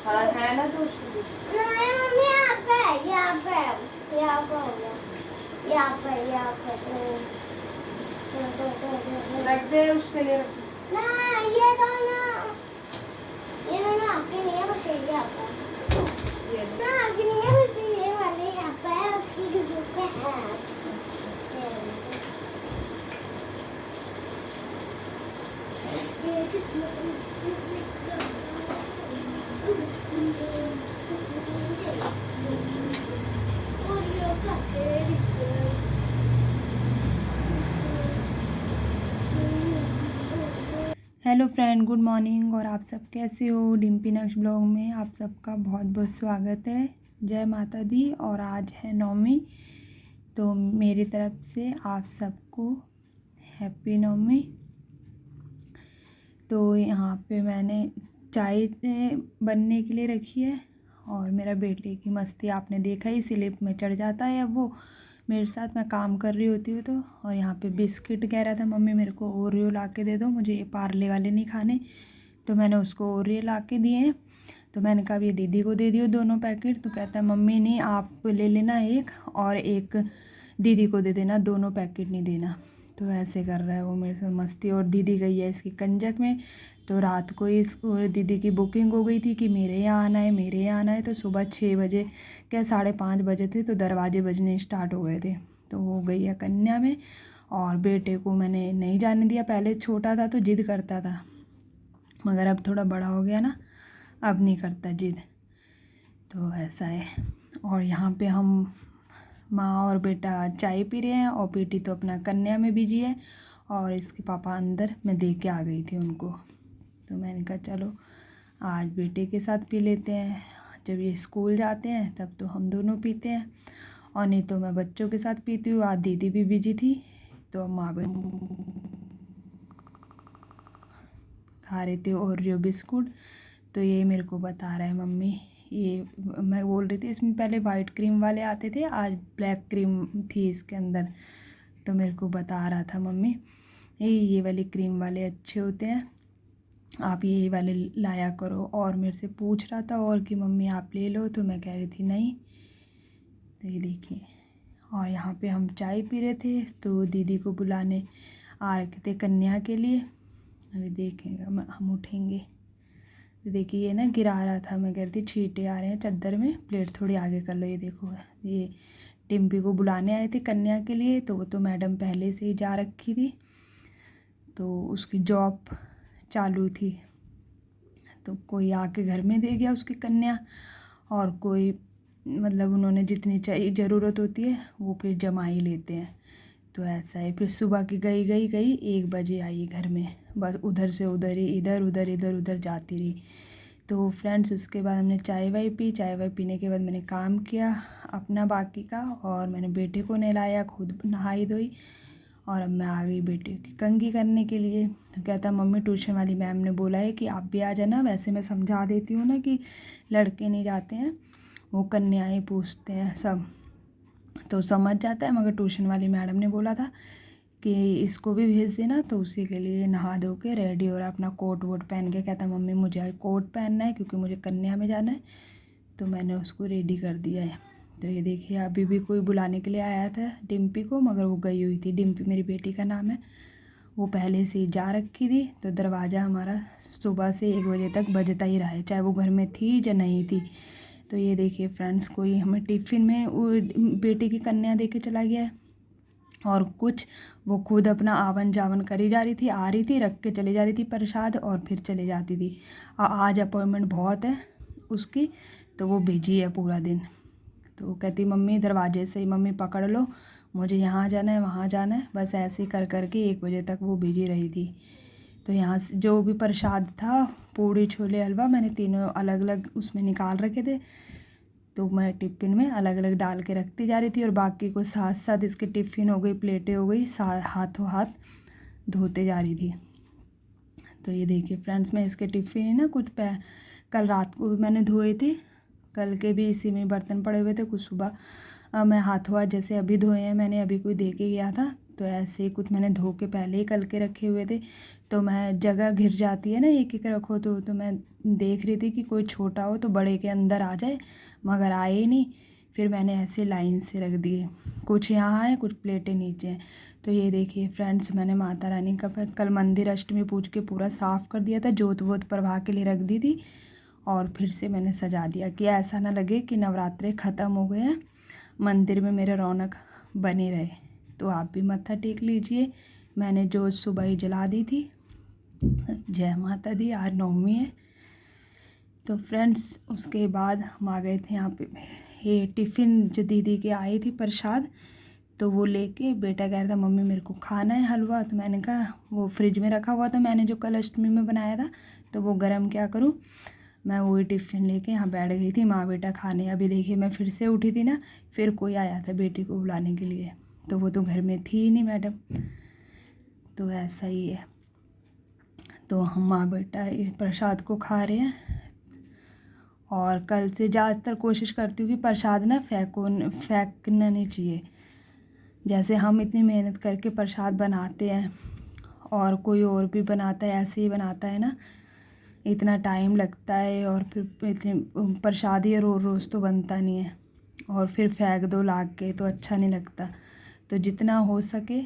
हाँ है ना, तो उसको दे। नहीं मम्मी यहाँ पे है, यहाँ पे है, यहाँ पे होगा, यहाँ पे रख दे, उसके लिए रख दे। ना ये दोनों आपके नहीं है, बस ये आपका है। ये दे। ना आपके नहीं है, बस ये वाले यहाँ पे है, उसकी जो पे है। Hello friend, good morning. और आप सब कैसे हो? डिम्पी नक्श ब्लॉग में आप सबका बहुत बहुत स्वागत है। जय माता दी। और आज है नवमी, तो मेरी तरफ से आप सबको हैप्पी नवमी। तो यहाँ पे मैंने चाय बनने के लिए रखी है, और मेरा बेटे की मस्ती आपने देखा ही, स्लिप में चढ़ जाता है। अब वो मेरे साथ, मैं काम कर रही होती हूँ तो। और यहाँ पे बिस्किट कह रहा था, मम्मी मेरे को ओरियो ला के दे दो, मुझे ये पार्ले वाले नहीं खाने। तो मैंने उसको ओरियो ला के दिए हैं। तो मैंने कहा ये दीदी को दे दियो दोनों पैकेट। तो कहता है मम्मी नहीं, आप ले लेना एक, और एक दीदी को दे देना, दोनों पैकेट नहीं देना। तो ऐसे कर रहा है वो मेरे साथ मस्ती। और दीदी गई है इसकी कंजक में। तो रात को इस दीदी की बुकिंग हो गई थी कि मेरे यहाँ आना है, मेरे यहाँ आना है। तो सुबह 6 बजे, क्या 5:30 बजे थे, तो दरवाजे बजने स्टार्ट हो गए थे। तो वो गई है कन्या में। और बेटे को मैंने नहीं जाने दिया। पहले छोटा था तो जिद करता था, मगर अब थोड़ा बड़ा हो गया ना, अब नहीं करता जिद। तो ऐसा है। और यहाँ पे हम माँ और बेटा चाय पी रहे हैं, और बेटी तो अपना कन्या में बिजी है, और इसके पापा अंदर, मैं दे के आ गई थी उनको। तो मैंने कहा चलो आज बेटे के साथ पी लेते हैं, जब ये स्कूल जाते हैं तब तो हम दोनों पीते हैं, और नहीं तो मैं बच्चों के साथ पीती हूँ। आज दीदी भी बिजी थी, तो माँ खा रहे थे ओरियो बिस्कुट। तो ये मेरे को बता रहा है मम्मी, ये मैं बोल रही थी इसमें पहले वाइट क्रीम वाले आते थे, आज ब्लैक क्रीम थी इसके अंदर। तो मेरे को बता रहा था मम्मी ये वाली क्रीम वाले अच्छे होते हैं, आप ये वाले लाया करो। और मेरे से पूछ रहा था और कि मम्मी आप ले लो, तो मैं कह रही थी नहीं। तो ये देखिए। और यहाँ पे हम चाय पी रहे थे, तो दीदी को बुलाने आ रखे थे कन्या के लिए। अभी देखेंगे हम उठेंगे। तो देखिए ये ना गिरा रहा था, मैं कह रही थी छींटे आ रहे हैं चादर में, प्लेट थोड़ी आगे कर लो। ये देखो, ये डिम्पी को बुलाने आए थे कन्या के लिए। तो वो तो मैडम पहले से ही जा रखी थी, तो उसकी जॉब चालू थी। तो कोई आके घर में दे गया उसकी कन्या, और कोई मतलब उन्होंने जितनी चाहिए ज़रूरत होती है वो फिर जमा ही लेते हैं। तो ऐसा है। फिर सुबह की गई 1 बजे आई घर में, बस उधर से उधर ही, इधर उधर जाती रही। तो फ्रेंड्स उसके बाद हमने चाय वाय पी। चाय वाय पीने के बाद मैंने काम किया अपना बाकी का, और मैंने बेटे को नहलाया, खुद नहाई धोई, और अब मैं आ गई बेटे की कंघी करने के लिए। तो कहता मम्मी ट्यूशन वाली मैम ने बोला है कि आप भी आ जाना। वैसे मैं समझा देती हूँ ना कि लड़के नहीं जाते हैं, वो कन्याएं पूछते हैं सब, तो समझ जाता है। मगर ट्यूशन वाली मैडम ने बोला था कि इसको भी भेज देना। तो उसी के लिए नहा धो के रेडी हो रहा, अपना कोट वोट पहन के। कहता मम्मी मुझे आज कोट पहनना है क्योंकि मुझे कन्या में जाना है। तो मैंने उसको रेडी कर दिया है। तो ये देखिए, अभी भी कोई बुलाने के लिए आया था डिम्पी को, मगर वो गई हुई थी। डिम्पी मेरी बेटी का नाम है, वो पहले से ही जा रखी थी। तो दरवाज़ा हमारा सुबह से 1 बजे तक बजता ही रहा है, चाहे वो घर में थी या नहीं थी। तो ये देखिए फ्रेंड्स, कोई हमें टिफ़िन में वो बेटी की कन्या दे के चला गया है, और कुछ वो खुद अपना आवन जावन करी जा रही थी, आ रही थी, रख के चली जा रही थी प्रसाद, और फिर चली जाती थी। आज अपॉइंटमेंट बहुत है उसकी, तो वो बिजी है पूरा दिन। तो कहती मम्मी दरवाजे से ही मम्मी पकड़ लो, मुझे यहाँ जाना है, वहाँ जाना है। बस ऐसे ही कर करके 1 बजे तक वो बिजी रही थी। तो यहाँ से जो भी प्रसाद था, पूड़ी छोले हलवा, मैंने तीनों अलग अलग उसमें निकाल रखे थे। तो मैं टिफ़िन में अलग अलग डाल के रखती जा रही थी, और बाकी को साथ साथ इसके टिफ़िन हो गई, प्लेटें हो गई, हाथों हाथ धोते जा रही थी। तो ये देखिए फ्रेंड्स, मैं इसके टिफ़िन ही ना कुछ कल रात को भी मैंने धोए थे, कल के भी इसी में बर्तन पड़े हुए थे। कुछ सुबह मैं हाथों हाथ जैसे अभी धोए हैं, मैंने अभी कोई दे के गया था, तो ऐसे ही कुछ मैंने धो के पहले ही कल के रखे हुए थे। तो मैं जगह घिर जाती है ना एक एक रखो तो मैं देख रही थी कि कोई छोटा हो तो बड़े के अंदर आ जाए, मगर आए ही नहीं। फिर मैंने ऐसे लाइन से रख दिए, कुछ यहाँ है कुछ प्लेटें नीचे हैं। तो ये देखिए फ्रेंड्स, मैंने माता रानी का फिर कल मंदिर अष्टमी पूज के पूरा साफ़ कर दिया था, जोत वोत प्रवाह के लिए रख दी थी और फिर से मैंने सजा दिया कि ऐसा ना लगे कि नवरात्रे ख़त्म हो गए हैं, मंदिर में मेरा रौनक बनी रहे। तो आप भी मत्था टेक लीजिए। मैंने जोत सुबह ही जला दी थी। जय माता दी। आज नवमी है। तो फ्रेंड्स उसके बाद हम आ गए थे यहाँ पे, ये टिफ़िन जो दीदी के आई थी प्रसाद, तो वो लेके बेटा कह रहा था मम्मी मेरे को खाना है हलवा। तो मैंने कहा वो फ्रिज में रखा हुआ था, मैंने जो कल अष्टमी में बनाया था, तो वो गरम क्या करूँ। मैं वही टिफ़िन लेके यहाँ बैठ गई थी माँ बेटा खाने। अभी देखिए मैं फिर से उठी थी ना, फिर कोई आया था बेटी को बुलाने के लिए, तो वो तो घर में थी ही नहीं मैडम। तो ऐसा ही है। तो हम माँ बेटा इस प्रसाद को खा रहे हैं। और कल से ज़्यादातर कोशिश करती हूँ कि प्रसाद ना फेंकना नहीं चाहिए। जैसे हम इतनी मेहनत करके प्रसाद बनाते हैं और कोई और भी बनाता है, ऐसे ही बनाता है ना, इतना टाइम लगता है और फिर इतने प्रसाद ही रोज़ रोज़ तो बनता नहीं है, और फिर फेंक दो लाग के तो अच्छा नहीं लगता। तो जितना हो सके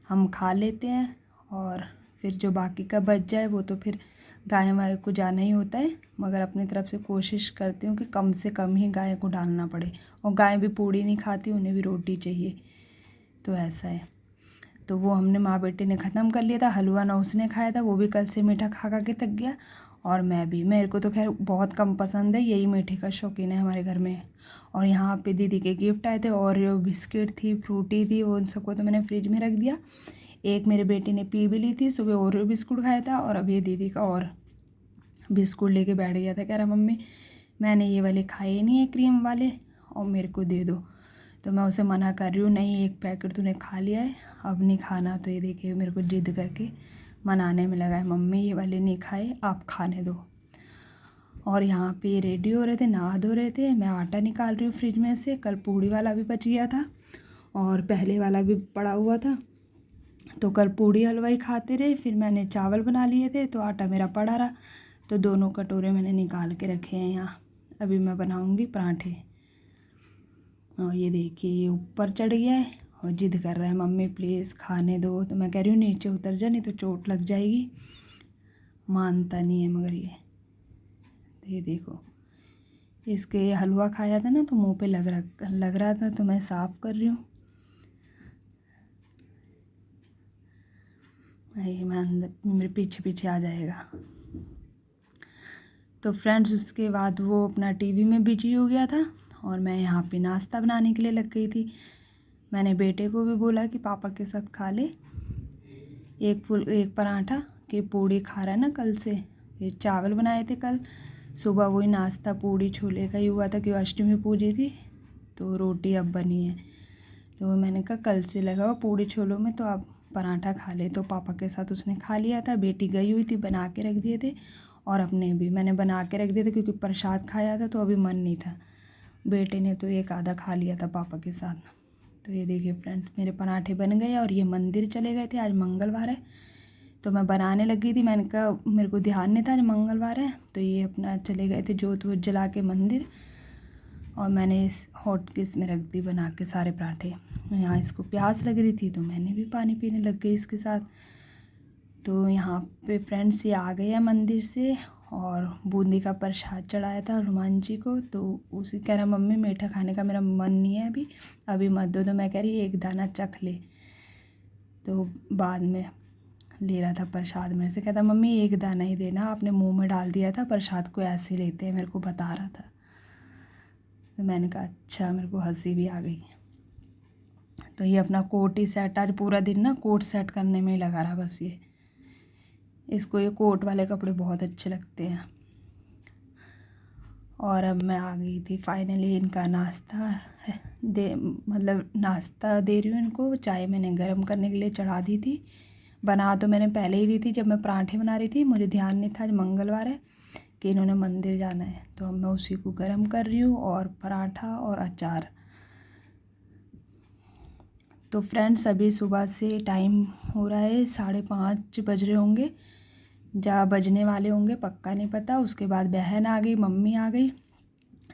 हम खा लेते हैं, और फिर जो बाकी का बच जाए वो तो फिर गाय वाय को जाना ही होता है, मगर अपनी तरफ से कोशिश करती हूँ कि कम से कम ही गाय को डालना पड़े। और गाय भी पूड़ी नहीं खाती, उन्हें भी रोटी चाहिए। तो ऐसा है। तो वो हमने माँ बेटे ने ख़त्म कर लिया था। हलवा ना उसने खाया था, वो भी कल से मीठा खा खा के थक गया, और मैं भी। मेरे को तो खैर बहुत कम पसंद है, यही मीठे का शौकीन है हमारे घर में। और यहाँ पे दीदी के गिफ्ट आए थे, और बिस्किट थी, फ्रूटी थी, वो उन सबको तो मैंने फ्रिज में रख दिया। एक मेरे बेटे ने पी भी ली थी, सुबह ओरियो बिस्कुट खाया था, और अब ये दीदी का और बिस्कुट लेके बैठ गया था, कह रहा मम्मी मैंने ये वाले खाए नहीं है क्रीम वाले, और मेरे को दे दो। तो मैं उसे मना कर रही हूँ, नहीं एक पैकेट तूने खा लिया है, अब नहीं खाना। तो ये देखिए मेरे को जिद करके मनाने में लगा है, मम्मी ये वाले नहीं खाए, आप खाने दो। और यहाँ पे रेडी हो रहे थे, नहा धो रहे थे। मैं आटा निकाल रही हूँ फ्रिज में से, कल पूड़ी वाला भी बच गया था और पहले वाला भी पड़ा हुआ था, तो कल पूड़ी हलवाई खाते रहे। फिर मैंने चावल बना लिए थे, तो आटा मेरा पड़ा रहा, तो दोनों कटोरे मैंने निकाल के रखे हैं यहाँ। अभी मैं बनाऊँगी पराठे। और ये देखिए ये ऊपर चढ़ गया है और जिद कर रहा है मम्मी प्लीज़ खाने दो। तो मैं कह रही हूँ नीचे उतर जा, नहीं तो चोट लग जाएगी। मानता नहीं है मगर ये देखो, इसके हलवा खाया था ना, तो मुंह पे लग रहा था, तो मैं साफ़ कर रही हूँ। ये मैं अंदर, मेरे पीछे पीछे आ जाएगा। तो फ्रेंड्स उसके बाद वो अपना टीवी में बिजी हो गया था, और मैं यहाँ पे नाश्ता बनाने के लिए लग गई थी। मैंने बेटे को भी बोला कि पापा के साथ खा ले एक पराठा, कि पूड़ी खा रहा है ना कल से। फिर चावल बनाए थे कल सुबह, वही नाश्ता पूड़ी छोले का ही हुआ था, क्योंकि अष्टमी पूजी थी, तो रोटी अब बनी है। तो मैंने कहा कल से लगा हुआ पूड़ी छोलों में, तो आप पराठा खा ले। तो पापा के साथ उसने खा लिया था। बेटी गई हुई थी, बना के रख दिए थे, और अपने भी मैंने बना के रख दिए थे, क्योंकि प्रसाद खाया था तो अभी मन नहीं था। बेटे ने तो एक आधा खा लिया था पापा के साथ। तो ये देखिए फ्रेंड्स मेरे पराठे बन गए, और ये मंदिर चले गए थे, आज मंगलवार है। तो मैं बनाने लगी थी, मैंने कहा मेरे को ध्यान नहीं था आज मंगलवार है। तो ये अपना चले गए थे जोत वोत जला के मंदिर, और मैंने इस हॉट केस में रख दी बना के सारे पराठे। यहाँ इसको प्यास लग रही थी, तो मैंने भी पानी पीने लग गई इसके साथ। तो यहाँ पे फ्रेंड्स ये आ गए हैं मंदिर से, और बूंदी का प्रसाद चढ़ाया था हनुमान जी को। तो उसी कह रहा मम्मी मीठा खाने का मेरा मन नहीं है अभी मत दो। तो मैं कह रही एक दाना चख ले, तो बाद में ले रहा था प्रसाद मेरे से, कहता मम्मी एक दाना ही देना, आपने मुंह में डाल दिया था, प्रसाद को ऐसे लेते हैं, मेरे को बता रहा था। तो मैंने कहा अच्छा, मेरे को हंसी भी आ गई। तो ये अपना कोट ही सेट, आज पूरा दिन ना कोट सेट करने में ही लगा रहा बस। इसको ये कोट वाले कपड़े बहुत अच्छे लगते हैं। और अब मैं आ गई थी फाइनली, इनका नाश्ता नाश्ता दे रही हूँ इनको। चाय मैंने गर्म करने के लिए चढ़ा दी थी, बना तो मैंने पहले ही दी थी जब मैं पराठे बना रही थी। मुझे ध्यान नहीं था आज मंगलवार है कि इन्होंने मंदिर जाना है, तो अब मैं उसी को गर्म कर रही हूँ, और पराठा और अचार। तो फ्रेंड्स अभी सुबह से टाइम हो रहा है 5:30 बज रहे होंगे, जा बजने वाले होंगे, पक्का नहीं पता। उसके बाद बहन आ गई, मम्मी आ गई।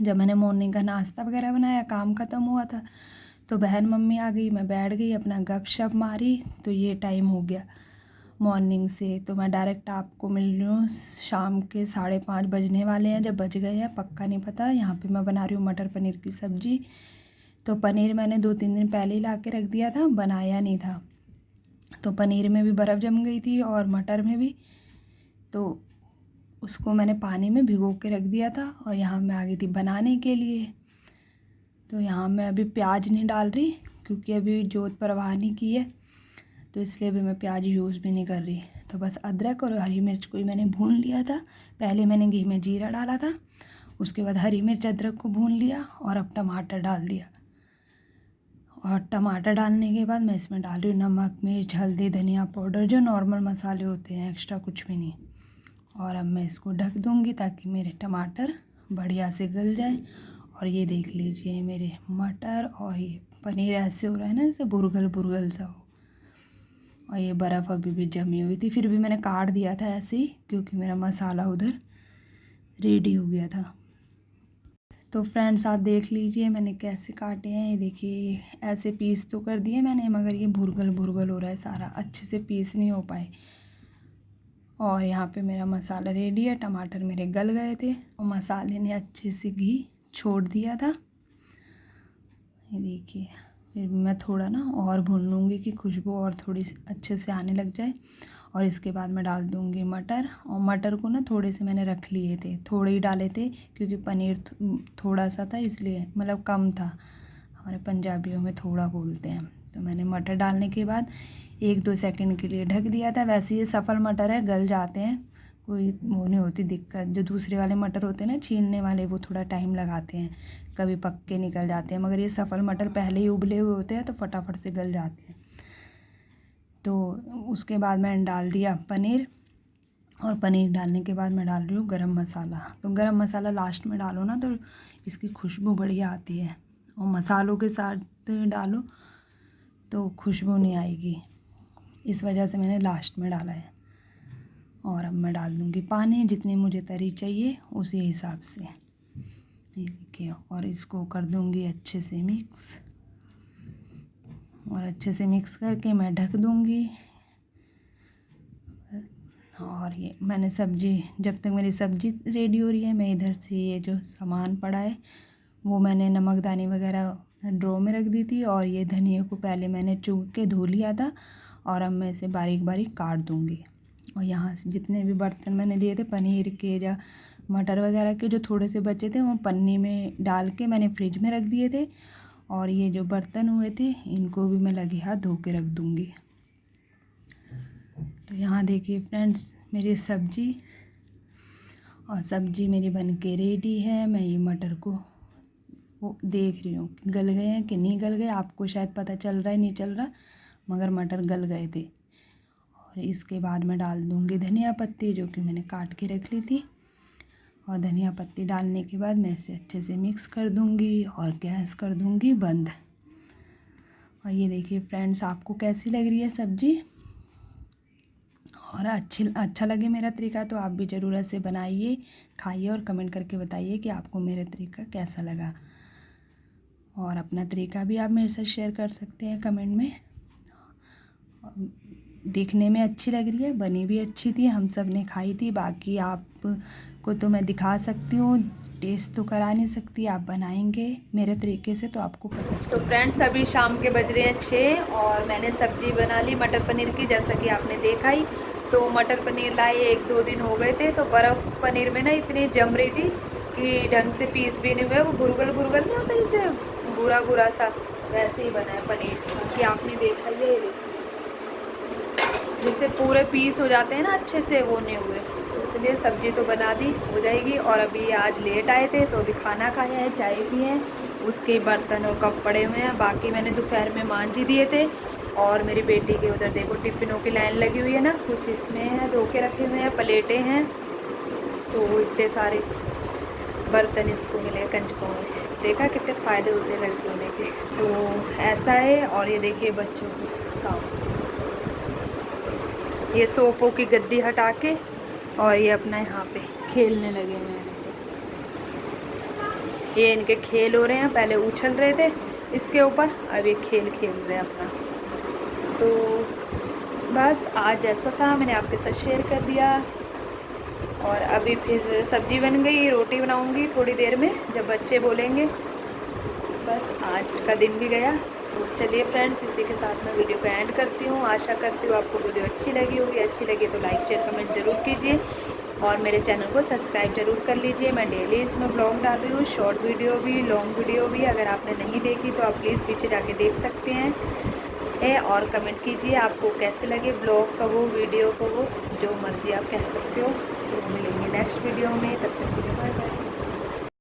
जब मैंने मॉर्निंग का नाश्ता वगैरह बनाया, काम ख़त्म हुआ था, तो बहन मम्मी आ गई, मैं बैठ गई, अपना गपशप मारी। तो ये टाइम हो गया मॉर्निंग से। तो मैं डायरेक्ट आपको मिल रही हूँ शाम के 5:30 बजने वाले हैं, जब बज गए हैं पक्का नहीं पता। यहाँ पे मैं बना रही हूँ मटर पनीर की सब्ज़ी। तो पनीर मैंने 2-3 दिन पहले ही ला के रख दिया था, बनाया नहीं था। तो पनीर में भी बर्फ़ जम गई थी और मटर में भी, तो उसको मैंने पानी में भिगो के रख दिया था। और यहाँ मैं आ गई थी बनाने के लिए। तो यहाँ मैं अभी प्याज नहीं डाल रही, क्योंकि अभी जोत परवाह नहीं की है, तो इसलिए भी मैं प्याज यूज़ भी नहीं कर रही। तो बस अदरक और हरी मिर्च को ही मैंने भून लिया था। पहले मैंने घी में जीरा डाला था, उसके बाद हरी मिर्च अदरक को भून लिया और अब टमाटर डाल दिया। और टमाटर डालने के बाद मैं इसमें डाल रही हूँ नमक, मिर्च, हल्दी, धनिया पाउडर, जो नॉर्मल मसाले होते हैं, एक्स्ट्रा कुछ भी नहीं। और अब मैं इसको ढक दूँगी ताकि मेरे टमाटर बढ़िया से गल जाए। और ये देख लीजिए मेरे मटर और ये पनीर ऐसे हो रहा है ना, जैसे बुरगल बुरगल सा हो। और ये बर्फ़ अभी भी जमी हुई थी, फिर भी मैंने काट दिया था ऐसे ही, क्योंकि मेरा मसाला उधर रेडी हो गया था। तो फ्रेंड्स आप देख लीजिए मैंने कैसे काटे हैं। ये देखिए ऐसे पीस तो कर दिए मैंने, मगर ये भुरगल भुरगल हो रहा है सारा, अच्छे से पीस नहीं हो पाए। और यहाँ पे मेरा मसाला रेडी है। टमाटर मेरे गल गए थे और मसाले ने अच्छे से घी छोड़ दिया था। ये देखिए, फिर मैं थोड़ा ना और भून लूँगी कि खुशबू और थोड़ी अच्छे से आने लग जाए। और इसके बाद मैं डाल दूँगी मटर। और मटर को ना थोड़े से मैंने रख लिए थे, थोड़े ही डाले थे, क्योंकि पनीर थोड़ा सा था, इसलिए मतलब कम था। हमारे पंजाबियों में थोड़ा बोलते हैं। तो मैंने मटर डालने के बाद 1-2 सेकंड के लिए ढक दिया था। वैसे ये सफल मटर है, गल जाते हैं, कोई वो नहीं होती दिक्कत। जो दूसरे वाले मटर होते हैं ना छीलने वाले, वो थोड़ा टाइम लगाते हैं, कभी पक्के निकल जाते हैं। मगर ये सफल मटर पहले ही उबले हुए होते हैं, तो फटाफट से गल जाते हैं। तो उसके बाद मैंने डाल दिया पनीर। और पनीर डालने के बाद मैं डाल रही हूँ गरम मसाला। तो गरम मसाला लास्ट में डालो ना, तो इसकी खुशबू बढ़िया आती है। और मसालों के साथ डालो तो खुशबू नहीं आएगी, इस वजह से मैंने लास्ट में डाला है। और अब मैं डाल दूँगी पानी, जितनी मुझे तरी चाहिए उसी हिसाब से। ये देखिए, और इसको कर दूँगी अच्छे से मिक्स। और अच्छे से मिक्स करके मैं ढक दूँगी। और ये मैंने सब्ज़ी, जब तक मेरी सब्ज़ी रेडी हो रही है, मैं इधर से ये जो सामान पड़ा है वो मैंने नमकदानी वगैरह ड्रो में रख दी थी। और ये धनिया को पहले मैंने चूक के धो लिया था, और अब मैं इसे बारीक बारीक काट दूँगी। और यहाँ से जितने भी बर्तन मैंने लिए थे पनीर के या मटर वगैरह के, जो थोड़े से बचे थे, वो पन्नी में डाल के मैंने फ्रिज में रख दिए थे। और ये जो बर्तन हुए थे इनको भी मैं लगे हाथ धो के रख दूँगी। तो यहाँ देखिए फ्रेंड्स मेरी सब्ज़ी, और सब्ज़ी मेरी बन के रेडी है। मैं ये मटर को वो देख रही हूँ गल गए हैं कि नहीं गल गए। आपको शायद पता चल रहा है नहीं चल रहा, मगर मटर गल गए थे। और इसके बाद मैं डाल दूँगी धनिया पत्ती, जो कि मैंने काट के रख ली थी। और धनिया पत्ती डालने के बाद मैं इसे अच्छे से मिक्स कर दूँगी और गैस कर दूँगी बंद। और ये देखिए फ्रेंड्स आपको कैसी लग रही है सब्ज़ी। और अच्छा लगे मेरा तरीका तो आप भी ज़रूर ऐसे बनाइए, खाइए और कमेंट करके बताइए कि आपको मेरा तरीका कैसा लगा। और अपना तरीका भी आप मेरे साथ शेयर कर सकते हैं कमेंट में। देखने में अच्छी लग रही है, बनी भी अच्छी थी, हम सब ने खाई थी। बाकी आपको तो मैं दिखा सकती हूँ, टेस्ट तो करा नहीं सकती, आप बनाएंगे मेरे तरीके से तो आपको पता चलेगा। तो फ्रेंड्स अभी शाम के बज रहे हैं 6 और मैंने सब्ज़ी बना ली मटर पनीर की, जैसा कि आपने देखा ही। तो मटर पनीर लाए 1-2 दिन हो गए थे, तो बर्फ़ पनीर में ना इतनी जम रही थी कि ढंग से पीस भी नहीं हुए। वो भुरगल भुरगल नहीं होता, जैसे भूरा भूरा सा, वैसे ही बना है पनीर। बाकी आपने देखा ही है, जैसे पूरे पीस हो जाते हैं ना अच्छे से, वो नहीं हुए। तो चलिए सब्ज़ी तो बना दी, हो जाएगी। और अभी आज लेट आए थे तो अभी खाना खाया है, चाय पी है, उसके बर्तन और कप पड़े हुए हैं। बाकी मैंने दोपहर में मांझ ही दिए थे। और मेरी बेटी के उधर देखो टिफ़िनों की लाइन लगी हुई है ना, कुछ इसमें है धो के रखे हुए हैं, प्लेटें हैं, तो इतने सारे बर्तन इसको मिले कंजकों में। देखा कितने फ़ायदे होते हैं लड़की होने के। तो ऐसा है। और ये देखिए बच्चों को काम, ये सोफ़ों की गद्दी हटा के और ये अपना यहाँ पे खेलने लगे हुए हैं। ये इनके खेल हो रहे हैं, पहले उछल रहे थे इसके ऊपर, अब ये खेल खेल रहे हैं अपना। तो बस आज जैसा था मैंने आपके साथ शेयर कर दिया। और अभी फिर सब्ज़ी बन गई, रोटी बनाऊंगी थोड़ी देर में जब बच्चे बोलेंगे। बस आज का दिन भी गया। तो चलिए फ्रेंड्स, इसी के साथ मैं वीडियो को एंड करती हूँ। आशा करती हूँ आपको वीडियो अच्छी लगी होगी। अच्छी लगी तो लाइक शेयर कमेंट ज़रूर कीजिए और मेरे चैनल को सब्सक्राइब ज़रूर कर लीजिए। मैं डेली इसमें ब्लॉग डाल रही हूँ, शॉर्ट वीडियो भी, लॉन्ग वीडियो भी। अगर आपने नहीं देखी तो आप प्लीज़ पीछे जाके देख सकते हैं। और कमेंट कीजिए आपको कैसे लगे ब्लॉग का वो, वीडियो को वो, जो मर्जी आप कह सकते हो। तो मिलेंगे नेक्स्ट वीडियो में, तब तक के लिए